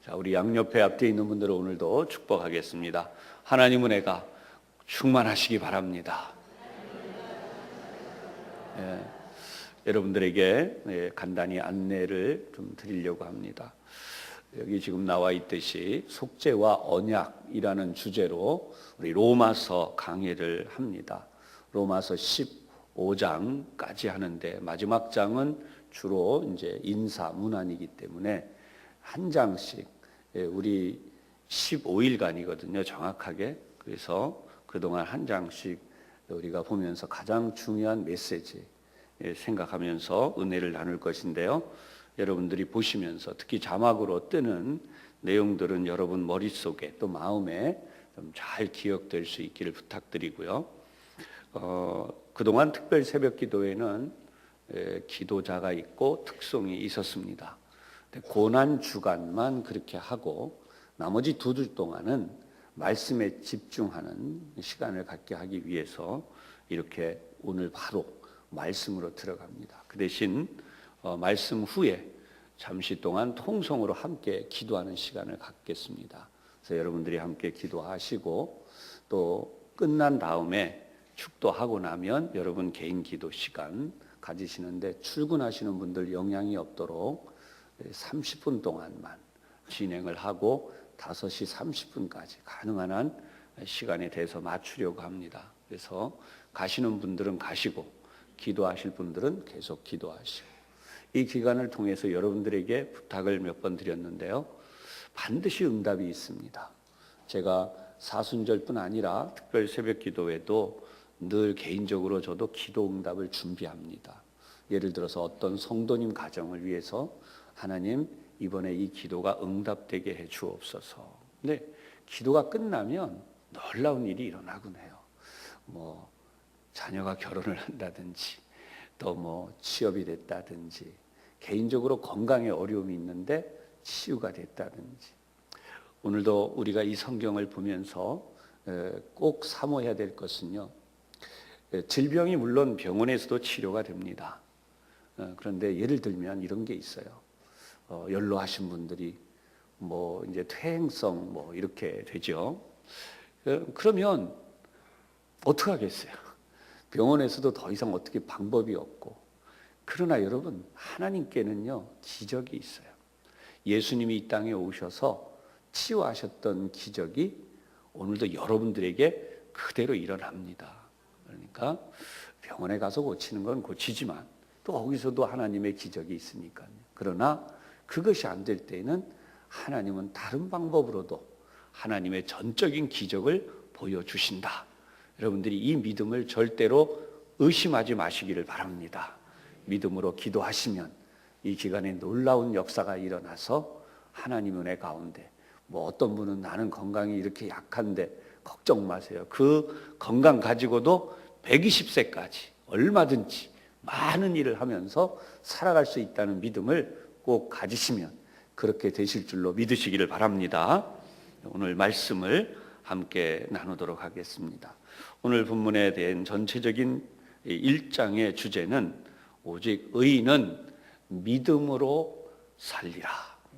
자, 우리 양옆에 앞뒤에 있는 분들은 오늘도 축복하겠습니다. 하나님 은혜가 충만하시기 바랍니다. 여러분들에게 간단히 안내를 좀 드리려고 합니다. 여기 지금 나와 있듯이 속죄와 언약이라는 주제로 우리 로마서 강의를 합니다. 로마서 15장까지 하는데 마지막 장은 주로 이제 인사 문안이기 때문에 한 장씩 우리 15일간이거든요, 정확하게. 그래서 그동안 한 장씩 우리가 보면서 가장 중요한 메시지 생각하면서 은혜를 나눌 것인데요. 여러분들이 보시면서 특히 자막으로 뜨는 내용들은 여러분 머릿속에 또 마음에 좀 잘 기억될 수 있기를 부탁드리고요. 그동안 특별 새벽 기도회는 기도자가 있고 특송이 있었습니다. 고난 주간만 그렇게 하고 나머지 두 주 동안은 말씀에 집중하는 시간을 갖게 하기 위해서 이렇게 오늘 바로 말씀으로 들어갑니다. 그 대신 말씀 후에 잠시 동안 통성으로 함께 기도하는 시간을 갖겠습니다. 그래서 여러분들이 함께 기도하시고 또 끝난 다음에 축도하고 나면 여러분 개인 기도 시간 가지시는데 출근하시는 분들 영향이 없도록 30분 동안만 진행을 하고 5시 30분까지 가능한 한 시간에 대해서 맞추려고 합니다. 그래서 가시는 분들은 가시고 기도하실 분들은 계속 기도하시고 이 기간을 통해서 여러분들에게 부탁을 몇 번 드렸는데요. 반드시 응답이 있습니다. 제가 사순절뿐 아니라 특별 새벽 기도회도 늘 개인적으로 저도 기도 응답을 준비합니다. 예를 들어서 어떤 성도님 가정을 위해서 하나님 이번에 이 기도가 응답되게 해 주옵소서. 근데 기도가 끝나면 놀라운 일이 일어나곤 해요. 자녀가 결혼을 한다든지 또 취업이 됐다든지 개인적으로 건강에 어려움이 있는데 치유가 됐다든지. 오늘도 우리가 이 성경을 보면서 꼭 사모해야 될 것은요. 질병이 물론 병원에서도 치료가 됩니다. 그런데 예를 들면 이런 게 있어요. 연로하신 분들이 이제 퇴행성 이렇게 되죠. 그러면 어떻게 하겠어요? 병원에서도 더 이상 어떻게 방법이 없고. 그러나 여러분, 하나님께는요 기적이 있어요. 예수님이 이 땅에 오셔서 치유하셨던 기적이 오늘도 여러분들에게 그대로 일어납니다. 그러니까 병원에 가서 고치는 건 고치지만 또 거기서도 하나님의 기적이 있으니까요. 그러나 그것이 안 될 때에는 하나님은 다른 방법으로도 하나님의 전적인 기적을 보여주신다. 여러분들이 이 믿음을 절대로 의심하지 마시기를 바랍니다. 믿음으로 기도하시면 이 기간에 놀라운 역사가 일어나서 하나님 은혜 가운데 어떤 분은 나는 건강이 이렇게 약한데 걱정 마세요. 그 건강 가지고도 120세까지 얼마든지 많은 일을 하면서 살아갈 수 있다는 믿음을 꼭 가지시면 그렇게 되실 줄로 믿으시기를 바랍니다. 오늘 말씀을 함께 나누도록 하겠습니다. 오늘 본문에 대한 전체적인 1장의 주제는 오직 의인은 믿음으로 살리라.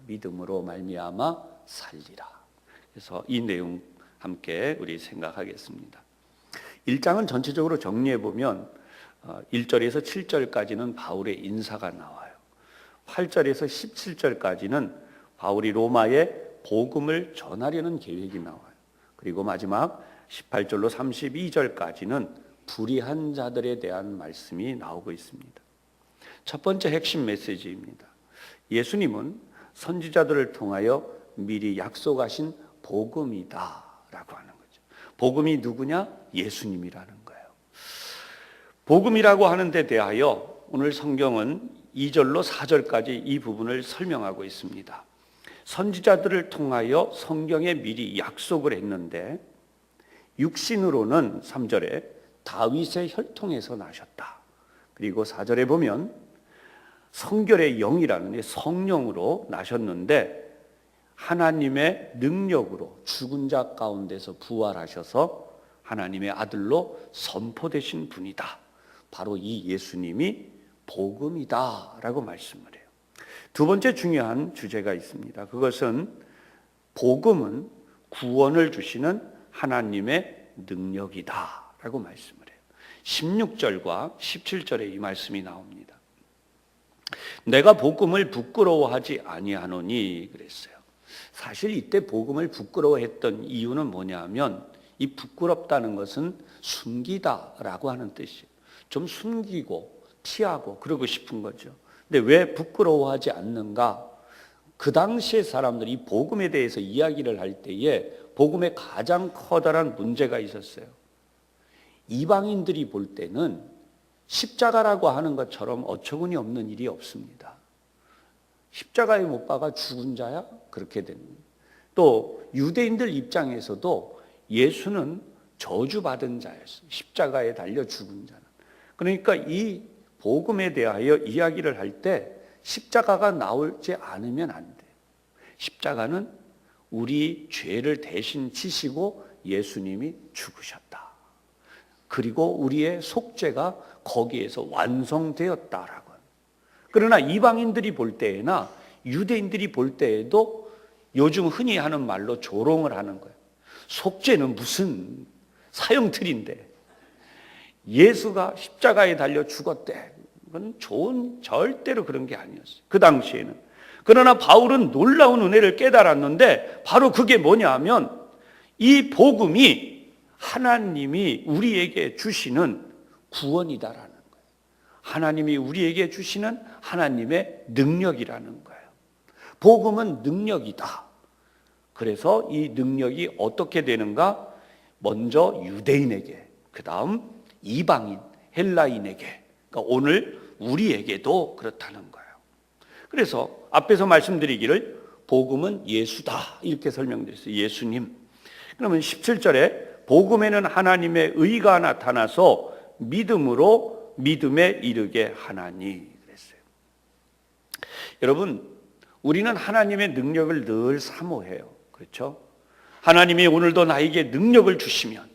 믿음으로 말미암아 살리라. 그래서 이 내용 함께 우리 생각하겠습니다. 1장은 전체적으로 정리해 보면 1절에서 7절까지는 바울의 인사가 나와요. 8절에서 17절까지는 바울이 로마에 복음을 전하려는 계획이 나와요. 그리고 마지막 18절로 32절까지는 불의한 자들에 대한 말씀이 나오고 있습니다. 첫 번째 핵심 메시지입니다. 예수님은 선지자들을 통하여 미리 약속하신 복음이다 라고 하는 거죠. 복음이 누구냐? 예수님이라는 거예요. 복음이라고 하는 데 대하여 오늘 성경은 2절로 4절까지 이 부분을 설명하고 있습니다. 선지자들을 통하여 성경에 미리 약속을 했는데 육신으로는 3절에 다윗의 혈통에서 나셨다. 그리고 4절에 보면 성결의 영이라는 성령으로 나셨는데 하나님의 능력으로 죽은 자 가운데서 부활하셔서 하나님의 아들로 선포되신 분이다. 바로 이 예수님이 복음이다 라고 말씀을 해요. 두 번째 중요한 주제가 있습니다. 그것은 복음은 구원을 주시는 하나님의 능력이다라고 말씀을 해요. 16절과 17절에 이 말씀이 나옵니다. 내가 복음을 부끄러워하지 아니하노니 그랬어요. 사실 이때 복음을 부끄러워했던 이유는 뭐냐면 이 부끄럽다는 것은 숨기다라고 하는 뜻이에요. 좀 숨기고 피하고 그러고 싶은 거죠. 근데 왜 부끄러워하지 않는가? 그 당시의 사람들이 이 복음에 대해서 이야기를 할 때에 복음에 가장 커다란 문제가 있었어요. 이방인들이 볼 때는 십자가라고 하는 것처럼 어처구니 없는 일이 없습니다. 십자가에 못 박아 죽은 자야? 그렇게 됩니다. 또 유대인들 입장에서도 예수는 저주받은 자였어요. 십자가에 달려 죽은 자는. 그러니까 이 복음에 대하여 이야기를 할 때 십자가가 나오지 않으면 안 돼요. 십자가는 우리 죄를 대신 지시고 예수님이 죽으셨다. 그리고 우리의 속죄가 거기에서 완성되었다라고. 그러나 이방인들이 볼 때나 유대인들이 볼 때에도 요즘 흔히 하는 말로 조롱을 하는 거예요. 속죄는 무슨 사형틀인데 예수가 십자가에 달려 죽었대. 그건 절대로 그런 게 아니었어요. 그 당시에는. 그러나 바울은 놀라운 은혜를 깨달았는데 바로 그게 뭐냐 하면 이 복음이 하나님이 우리에게 주시는 구원이다라는 거예요. 하나님이 우리에게 주시는 하나님의 능력이라는 거예요. 복음은 능력이다. 그래서 이 능력이 어떻게 되는가? 먼저 유대인에게, 그 다음 이방인, 헬라인에게, 그러니까 오늘 우리에게도 그렇다는 거예요. 그래서 앞에서 말씀드리기를 복음은 예수다 이렇게 설명됐어요. 예수님. 그러면 17절에 복음에는 하나님의 의가 나타나서 믿음으로 믿음에 이르게 하나니 그랬어요. 여러분, 우리는 하나님의 능력을 늘 사모해요. 그렇죠? 하나님이 오늘도 나에게 능력을 주시면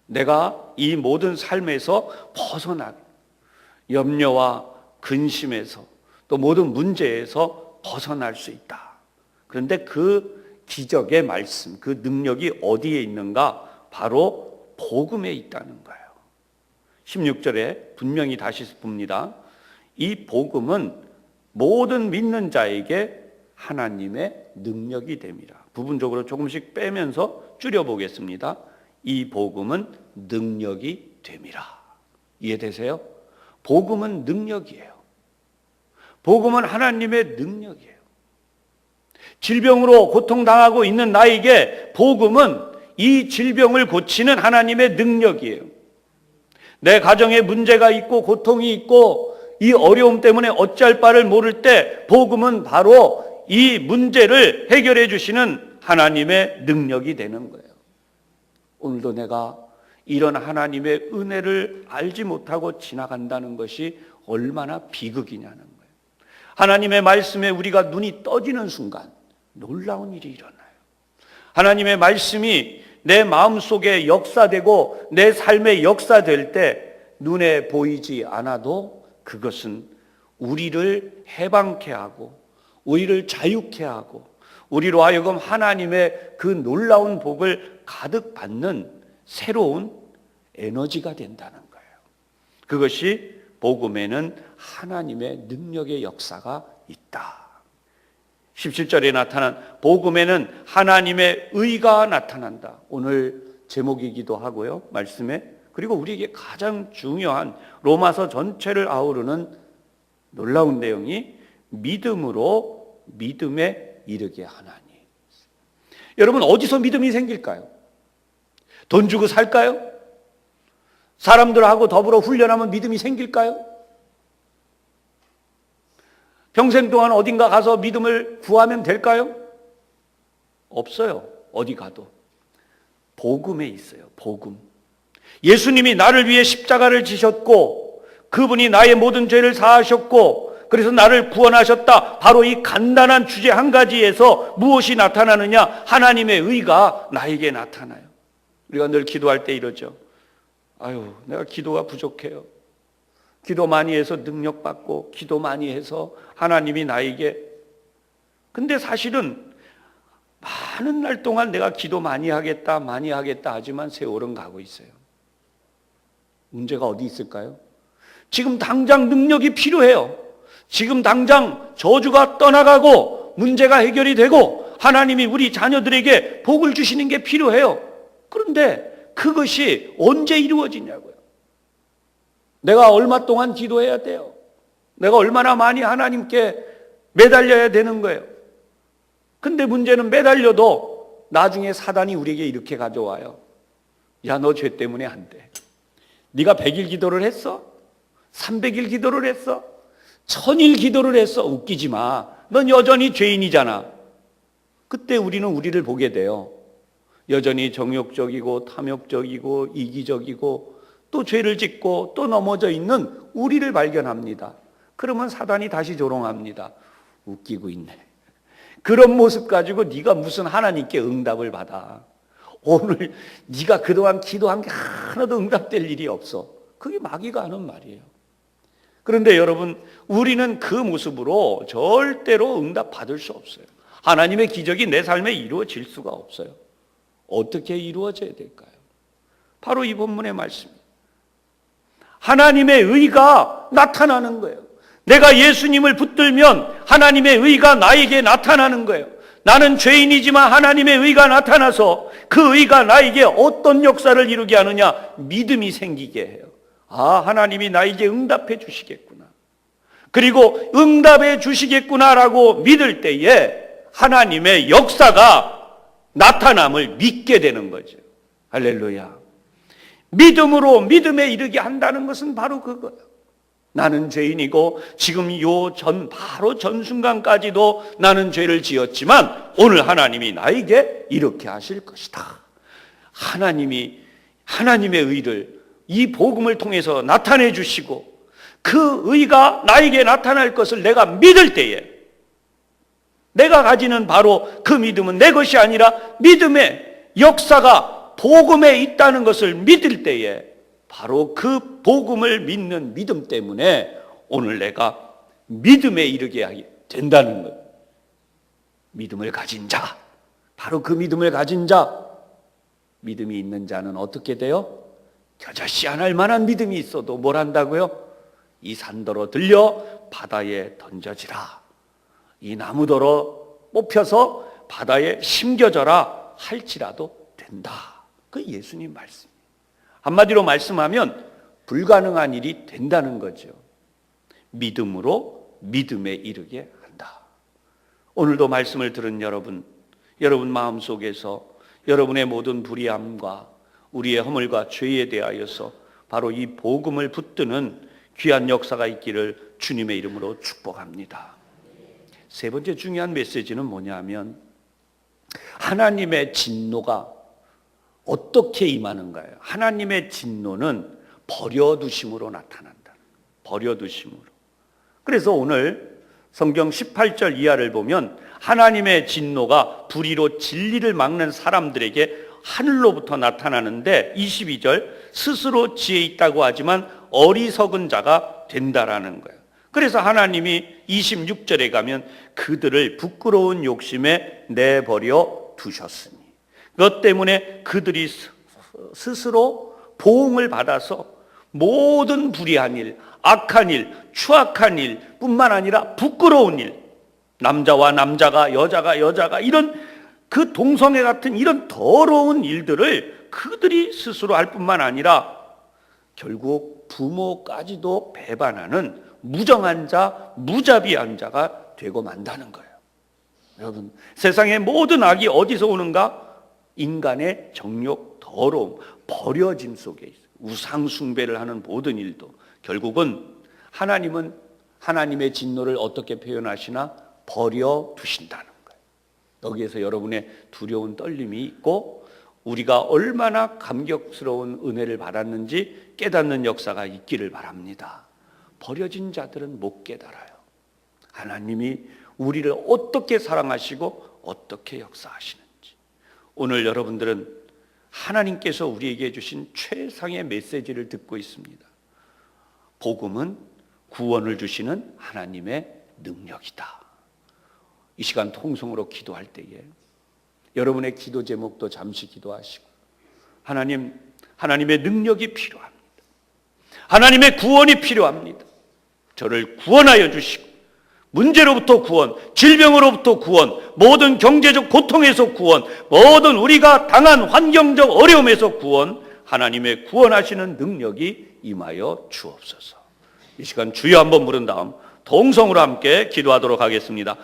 내가 이 모든 삶에서 벗어나게, 염려와 근심에서 또 모든 문제에서 벗어날 수 있다. 그런데 그 기적의 말씀, 그 능력이 어디에 있는가? 바로 복음에 있다는 거예요. 16절에 분명히 다시 봅니다. 이 복음은 모든 믿는 자에게 하나님의 능력이 됨이라. 부분적으로 조금씩 빼면서 줄여보겠습니다. 이 복음은 능력이 됨이라. 이해되세요? 복음은 능력이에요. 복음은 하나님의 능력이에요. 질병으로 고통당하고 있는 나에게 복음은 이 질병을 고치는 하나님의 능력이에요. 내 가정에 문제가 있고 고통이 있고 이 어려움 때문에 어찌할 바를 모를 때 복음은 바로 이 문제를 해결해 주시는 하나님의 능력이 되는 거예요. 오늘도 내가 이런 하나님의 은혜를 알지 못하고 지나간다는 것이 얼마나 비극이냐는 거예요. 하나님의 말씀에 우리가 눈이 떠지는 순간 놀라운 일이 일어나요. 하나님의 말씀이 내 마음속에 역사되고 내 삶에 역사될 때 눈에 보이지 않아도 그것은 우리를 해방케 하고 우리를 자유케 하고 우리로 하여금 하나님의 그 놀라운 복을 가득 받는 새로운 에너지가 된다는 거예요. 그것이 복음에는 하나님의 능력의 역사가 있다. 17절에 나타난 복음에는 하나님의 의가 나타난다. 오늘 제목이기도 하고요. 말씀에. 그리고 우리에게 가장 중요한 로마서 전체를 아우르는 놀라운 내용이 믿음으로 믿음에 이르게 하나니. 여러분, 어디서 믿음이 생길까요? 돈 주고 살까요? 사람들하고 더불어 훈련하면 믿음이 생길까요? 평생 동안 어딘가 가서 믿음을 구하면 될까요? 없어요. 어디 가도. 복음에 있어요. 복음. 예수님이 나를 위해 십자가를 지셨고 그분이 나의 모든 죄를 사하셨고 그래서 나를 구원하셨다. 바로 이 간단한 주제 한 가지에서 무엇이 나타나느냐? 하나님의 의가 나에게 나타나요. 우리가 늘 기도할 때 이러죠. 아유, 내가 기도가 부족해요. 기도 많이 해서 능력받고 기도 많이 해서 하나님이 나에게. 근데 사실은 많은 날 동안 내가 기도 많이 하겠다 하지만 세월은 가고 있어요. 문제가 어디 있을까요? 지금 당장 능력이 필요해요. 지금 당장 저주가 떠나가고 문제가 해결이 되고 하나님이 우리 자녀들에게 복을 주시는 게 필요해요. 그런데 그것이 언제 이루어지냐고요. 내가 얼마 동안 기도해야 돼요. 내가 얼마나 많이 하나님께 매달려야 되는 거예요. 근데 문제는 매달려도 나중에 사단이 우리에게 이렇게 가져와요. 야, 너 죄 때문에 안 돼. 네가 100일 기도를 했어? 300일 기도를 했어? 1000일 기도를 했어? 웃기지 마. 넌 여전히 죄인이잖아. 그때 우리는 우리를 보게 돼요. 여전히 정욕적이고 탐욕적이고 이기적이고 또 죄를 짓고 또 넘어져 있는 우리를 발견합니다. 그러면 사단이 다시 조롱합니다. 웃기고 있네. 그런 모습 가지고 네가 무슨 하나님께 응답을 받아. 오늘 네가 그동안 기도한 게 하나도 응답될 일이 없어. 그게 마귀가 하는 말이에요. 그런데 여러분, 우리는 그 모습으로 절대로 응답 받을 수 없어요. 하나님의 기적이 내 삶에 이루어질 수가 없어요. 어떻게 이루어져야 될까요? 바로 이 본문의 말씀입니다. 하나님의 의가 나타나는 거예요. 내가 예수님을 붙들면 하나님의 의가 나에게 나타나는 거예요. 나는 죄인이지만 하나님의 의가 나타나서 그 의가 나에게 어떤 역사를 이루게 하느냐? 믿음이 생기게 해요. 아, 하나님이 나에게 응답해 주시겠구나. 그리고 응답해 주시겠구나라고 믿을 때에 하나님의 역사가 나타남을 믿게 되는 거죠. 할렐루야. 믿음으로 믿음에 이르게 한다는 것은 바로 그거예요. 나는 죄인이고 지금 바로 전 순간까지도 나는 죄를 지었지만 오늘 하나님이 나에게 이렇게 하실 것이다. 하나님의 의를 이 복음을 통해서 나타내 주시고 그 의가 나에게 나타날 것을 내가 믿을 때에 내가 가지는 바로 그 믿음은 내 것이 아니라 믿음의 역사가 복음에 있다는 것을 믿을 때에 바로 그 복음을 믿는 믿음 때문에 오늘 내가 믿음에 이르게 하게 된다는 것. 믿음을 가진 자, 바로 그 믿음을 가진 자, 믿음이 있는 자는 어떻게 돼요? 겨자씨 안 할 만한 믿음이 있어도 뭘 한다고요? 이 산더러 들려 바다에 던져지라. 이 나무더러 뽑혀서 바다에 심겨져라 할지라도 된다. 그 예수님 말씀. 한마디로 말씀하면 불가능한 일이 된다는 거죠. 믿음으로 믿음에 이르게 한다. 오늘도 말씀을 들은 여러분 마음속에서 여러분의 모든 불의함과 우리의 허물과 죄에 대하여서 바로 이 복음을 붙드는 귀한 역사가 있기를 주님의 이름으로 축복합니다. 세 번째 중요한 메시지는 뭐냐면 하나님의 진노가 어떻게 임하는가요? 하나님의 진노는 버려두심으로 나타난다. 버려두심으로. 그래서 오늘 성경 18절 이하를 보면 하나님의 진노가 불의로 진리를 막는 사람들에게 하늘로부터 나타나는데 22절 스스로 지혜 있다고 하지만 어리석은 자가 된다라는 거예요. 그래서 하나님이 26절에 가면 그들을 부끄러운 욕심에 내버려 두셨으니 그것 때문에 그들이 스스로 보응을 받아서 모든 불의한 일, 악한 일, 추악한 일 뿐만 아니라 부끄러운 일, 남자와 남자가 여자가 이런 그 동성애 같은 이런 더러운 일들을 그들이 스스로 할 뿐만 아니라 결국 부모까지도 배반하는 무정한 자, 무자비한 자가 되고 만다는 거예요. 여러분, 세상의 모든 악이 어디서 오는가? 인간의 정욕, 더러움, 버려짐 속에 있어요. 우상 숭배를 하는 모든 일도 결국은 하나님은 하나님의 진노를 어떻게 표현하시나? 버려두신다는 거예요. 여기에서 여러분의 두려운 떨림이 있고 우리가 얼마나 감격스러운 은혜를 받았는지 깨닫는 역사가 있기를 바랍니다. 버려진 자들은 못 깨달아요. 하나님이 우리를 어떻게 사랑하시고 어떻게 역사하시는지. 오늘 여러분들은 하나님께서 우리에게 주신 최상의 메시지를 듣고 있습니다. 복음은 구원을 주시는 하나님의 능력이다. 이 시간 통성으로 기도할 때에 여러분의 기도 제목도 잠시 기도하시고 하나님의 능력이 필요합니다. 하나님의 구원이 필요합니다. 저를 구원하여 주시고 문제로부터 구원, 질병으로부터 구원, 모든 경제적 고통에서 구원, 모든 우리가 당한 환경적 어려움에서 구원, 하나님의 구원하시는 능력이 임하여 주옵소서. 이 시간 주여 한번 부른 다음 동성으로 함께 기도하도록 하겠습니다.